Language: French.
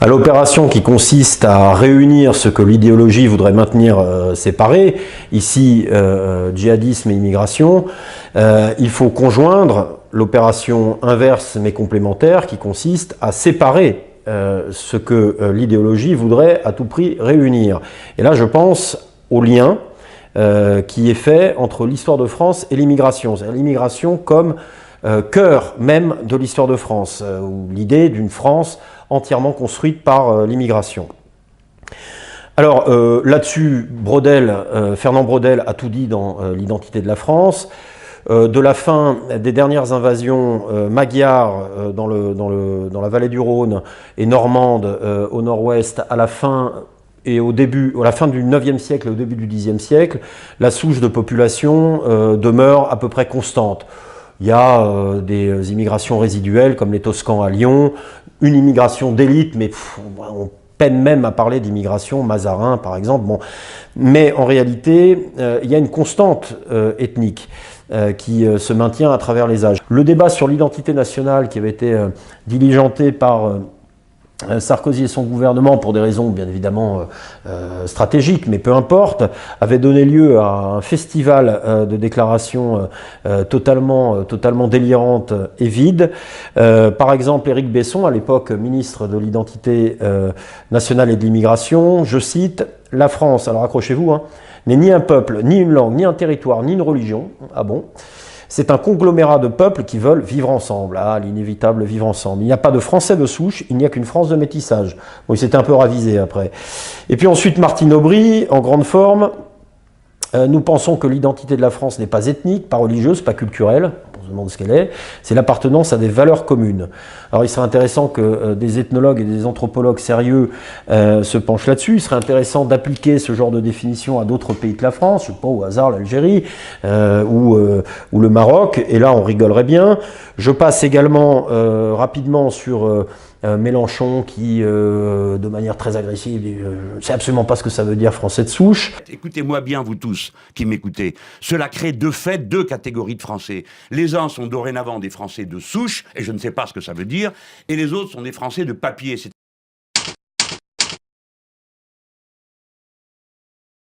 à l'opération qui consiste à réunir ce que l'idéologie voudrait maintenir séparé, ici djihadisme et immigration, il faut conjoindre l'opération inverse mais complémentaire qui consiste à séparer ce que l'idéologie voudrait à tout prix réunir. Et là je pense au lien qui est fait entre l'histoire de France et l'immigration. C'est-à-dire l'immigration comme cœur même de l'histoire de France, ou l'idée d'une France entièrement construite par l'immigration. Alors là-dessus, Fernand Braudel a tout dit dans l'identité de la France. De la fin des dernières invasions magyares dans la vallée du Rhône et normandes au nord-ouest à la fin et à la fin du 9e siècle et au début du 10e siècle, la souche de population demeure à peu près constante. Il y a des immigrations résiduelles comme les Toscans à Lyon, une immigration d'élite, mais on peine même à parler d'immigration, Mazarin par exemple. Bon. Mais en réalité, il y a une constante ethnique qui se maintient à travers les âges. Le débat sur l'identité nationale qui avait été diligenté par Sarkozy et son gouvernement, pour des raisons bien évidemment stratégiques, mais peu importe, avait donné lieu à un festival de déclarations totalement délirantes et vides. Par exemple, Éric Besson, à l'époque ministre de l'identité nationale et de l'immigration, je cite, « La France, alors accrochez-vous, hein, n'est ni un peuple, ni une langue, ni un territoire, ni une religion. » Ah bon ? C'est un conglomérat de peuples qui veulent vivre ensemble. Ah, l'inévitable vivre ensemble. Il n'y a pas de Français de souche, il n'y a qu'une France de métissage. Bon, il s'était un peu ravisé après. Et puis ensuite, Martine Aubry, en grande forme. Nous pensons que l'identité de la France n'est pas ethnique, pas religieuse, pas culturelle. On se demande ce qu'elle est. C'est l'appartenance à des valeurs communes. Alors il serait intéressant que des ethnologues et des anthropologues sérieux se penchent là-dessus. Il serait intéressant d'appliquer ce genre de définition à d'autres pays que la France, je sais pas, au hasard l'Algérie ou le Maroc. Et là on rigolerait bien. Je passe également rapidement sur Mélenchon qui, de manière très agressive, dit « je sais absolument pas ce que ça veut dire français de souche ». Écoutez-moi bien, vous tous qui m'écoutez. Cela crée de fait deux catégories de Français. Les uns sont dorénavant des Français de souche, et je ne sais pas ce que ça veut dire, et les autres sont des Français de papier, c'est-à-dire